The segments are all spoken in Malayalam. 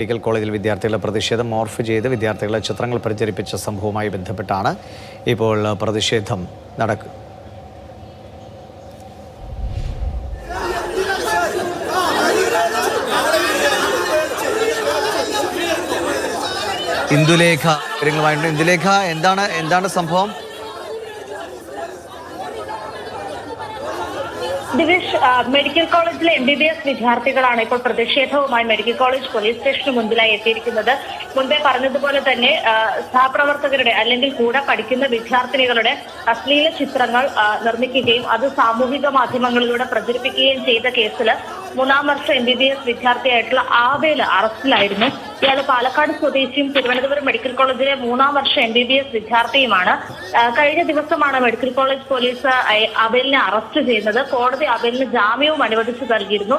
മെഡിക്കൽ കോളേജിൽ വിദ്യാർത്ഥികളുടെ പ്രതിഷേധം മോർഫ് ചെയ്ത് വിദ്യാർത്ഥികളെ ചിത്രങ്ങൾ പ്രചരിപ്പിച്ച സംഭവവുമായി ബന്ധപ്പെട്ടാണ് ഇപ്പോൾ പ്രതിഷേധം നടക്കുന്നത്. ഇന്ദുലേഖ കാര്യങ്ങളുമായിട്ടുണ്ട്. ഇന്ദുലേഖ, എന്താണ് സംഭവം? ദിവിഷ്, മെഡിക്കൽ കോളേജിലെ MBBS വിദ്യാർത്ഥികളാണ് ഇപ്പോൾ പ്രതിഷേധവുമായി മെഡിക്കൽ കോളേജ് പോലീസ് സ്റ്റേഷന് മുൻപിലായി എത്തിയിരിക്കുന്നത്. മുൻപേ പറഞ്ഞതുപോലെ തന്നെ സഹപ്രവർത്തകരുടെ അല്ലെങ്കിൽ കൂടെ പഠിക്കുന്ന വിദ്യാർത്ഥിനികളുടെ അശ്ലീല ചിത്രങ്ങൾ നിർമ്മിക്കുകയും അത് സാമൂഹിക മാധ്യമങ്ങളിലൂടെ പ്രചരിപ്പിക്കുകയും ചെയ്ത കേസിൽ 3ാം വർഷ MBBS വിദ്യാർത്ഥിയായിട്ടുള്ള ആബേൽ അറസ്റ്റിലായിരുന്നു. ഇയാൾ പാലക്കാട് സ്വദേശിയും തിരുവനന്തപുരം മെഡിക്കൽ കോളേജിലെ 3ാം വർഷ MBBS വിദ്യാർത്ഥിയുമാണ്. കഴിഞ്ഞ ദിവസമാണ് മെഡിക്കൽ കോളേജ് പോലീസ് ആബേലിനെ അറസ്റ്റ് ചെയ്യുന്നത്. കോടതി ആബേലിന് ജാമ്യവും അനുവദിച്ചു നൽകിയിരുന്നു.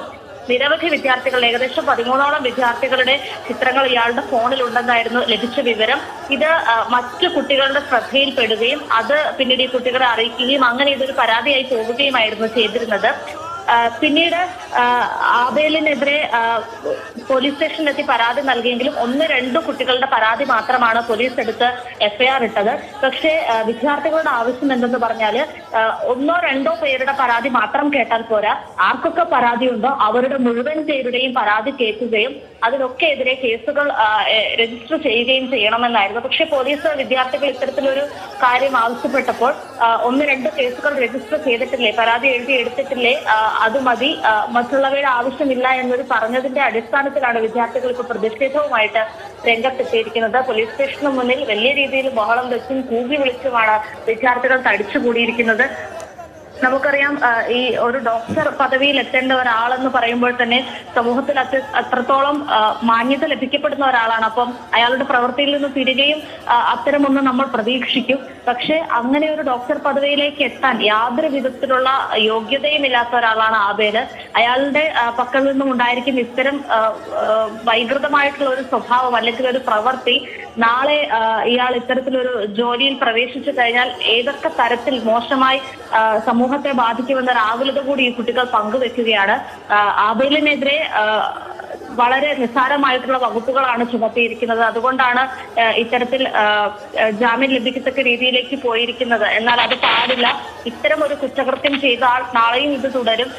നിരവധി വിദ്യാർത്ഥികൾ, ഏകദേശം 13ഓളം വിദ്യാർത്ഥികളുടെ ചിത്രങ്ങൾ ഇയാളുടെ ഫോണിൽ ഉണ്ടെന്നായിരുന്നു ലഭിച്ച വിവരം. ഇത് മറ്റു കുട്ടികളുടെ ശ്രദ്ധയിൽപ്പെടുകയും അത് പിന്നീട് ഈ കുട്ടികളെ അറിയിക്കുകയും അങ്ങനെ ഇതൊരു പരാതിയായി പോവുകയുമായിരുന്നു ചെയ്തിരുന്നത്. പിന്നീട് ആബേലിനെതിരെ പോലീസ് സ്റ്റേഷനിലെത്തി പരാതി നൽകിയെങ്കിലും 1-2 കുട്ടികളുടെ പരാതി മാത്രമാണ് പോലീസ് എടുത്ത് FIR ഇട്ടത്. പക്ഷേ വിദ്യാർത്ഥികളുടെ ആവശ്യം എന്തെന്ന് പറഞ്ഞാൽ 1-2 പേരുടെ പരാതി മാത്രം കേട്ടാൽ പോരാ, ആർക്കൊക്കെ പരാതിയുണ്ടോ അവരുടെ മുഴുവൻ പേരുടെയും പരാതി കേൾക്കുകയും അതിനൊക്കെ എതിരെ കേസുകൾ രജിസ്റ്റർ ചെയ്യുകയും ചെയ്യണമെന്നായിരുന്നു. പക്ഷേ പോലീസ് വിദ്യാർത്ഥികൾ ഇത്തരത്തിലൊരു കാര്യം ആവശ്യപ്പെട്ടപ്പോൾ 1-2 കേസുകൾ രജിസ്റ്റർ ചെയ്തിട്ടില്ലേ, പരാതി എഴുതി എടുത്തിട്ടില്ലേ, അത് മതി, മറ്റുള്ളവയുടെ ആവശ്യമില്ല എന്നൊരു പറഞ്ഞതിന്റെ അടിസ്ഥാനത്തിലാണ് വിദ്യാർത്ഥികൾ ഇപ്പോൾ പ്രതിഷേധവുമായിട്ട് രംഗത്തെത്തിയിരിക്കുന്നത്. പോലീസ് സ്റ്റേഷന് മുന്നിൽ വലിയ രീതിയിൽ ബഹളം വെച്ചും കൂകി വിളിച്ചുമാണ് വിദ്യാർത്ഥികൾ തടിച്ചുകൂടിയിരിക്കുന്നത്. നമുക്കറിയാം, ഈ ഒരു ഡോക്ടർ പദവിയിൽ എത്തേണ്ട ഒരാളെന്ന് പറയുമ്പോൾ തന്നെ സമൂഹത്തിൽ അത്രത്തോളം മാന്യത ലഭിക്കപ്പെടുന്ന ഒരാളാണ്. അപ്പം അയാളുടെ പ്രവൃത്തിയിൽ നിന്ന് തിരികെയും അത്തരമൊന്നും നമ്മൾ പ്രതീക്ഷിക്കും. പക്ഷെ അങ്ങനെ ഒരു ഡോക്ടർ പദവിയിലേക്ക് എത്താൻ യാതൊരു വിധത്തിലുള്ള യോഗ്യതയും ഇല്ലാത്ത ഒരാളാണ് ആബേല്. അയാളുടെ പക്കൽ നിന്നും ഉണ്ടായിരിക്കും ഇത്തരം വൈകൃതമായിട്ടുള്ള ഒരു സ്വഭാവം അല്ലെങ്കിൽ ഒരു പ്രവൃത്തി. നാളെ ഇയാൾ ഇത്തരത്തിലൊരു ജോലിയിൽ പ്രവേശിച്ചു കഴിഞ്ഞാൽ ഏതൊക്കെ തരത്തിൽ മോശമായി സമൂഹത്തെ ബാധിക്കുമെന്ന ആകുലത കൂടി ഈ കുട്ടികൾ പങ്കുവെക്കുകയാണ്. ആബേലിനെതിരെ വളരെ നിസ്സാരമായിട്ടുള്ള വകുപ്പുകളാണ് ചുമത്തിയിരിക്കുന്നത്. അതുകൊണ്ടാണ് ഇത്തരത്തിൽ ജാമ്യം ലഭിക്കത്തക്ക രീതിയിലേക്ക് പോയിരിക്കുന്നത്. എന്നാൽ അത് പാടില്ല. ഇത്തരം ഒരു കുറ്റകൃത്യം ചെയ്ത ആൾ നാളെയും ഇത് തുടരും.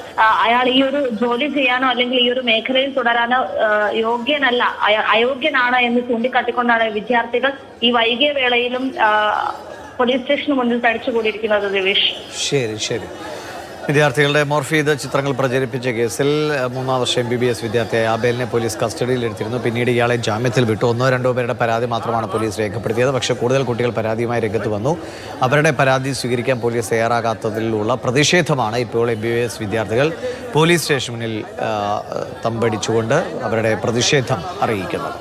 അയാൾ ഈ ഒരു ജോലി ചെയ്യാനോ അല്ലെങ്കിൽ ഈ ഒരു മേഖലയിൽ തുടരാനോ യോഗ്യനല്ല, അയോഗ്യനാണ് എന്ന് ചൂണ്ടിക്കാട്ടിക്കൊണ്ടാണ് വിദ്യാർത്ഥികൾ ഈ വൈകിയ വേളയിലും പോലീസ് സ്റ്റേഷന് മുന്നിൽ തടിച്ചുകൂടിയിരിക്കുന്നത്. ദിവിഷ്, ശരി. വിദ്യാർത്ഥികളുടെ മോർഫ് ചെയ്ത ചിത്രങ്ങൾ പ്രചരിപ്പിച്ച കേസിൽ 3ാം വർഷ MBBS വിദ്യാർത്ഥിയായ ആബേലിനെ പോലീസ് കസ്റ്റഡിയിലെടുത്തിരുന്നു. പിന്നീട് ഇയാളെ ജാമ്യത്തിൽ വിട്ടു. 1-2 പേരുടെ പരാതി മാത്രമാണ് പോലീസ് രേഖപ്പെടുത്തിയത്. പക്ഷേ കൂടുതൽ കുട്ടികൾ പരാതിയുമായി രംഗത്ത് വന്നു. അവരുടെ പരാതി സ്വീകരിക്കാൻ പോലീസ് തയ്യാറാകാത്തതിലുള്ള പ്രതിഷേധമാണ് ഇപ്പോൾ MBBS വിദ്യാർത്ഥികൾ പോലീസ് സ്റ്റേഷനിൽ തമ്പടിച്ചുകൊണ്ട് അവരുടെ പ്രതിഷേധം അറിയിക്കുന്നത്.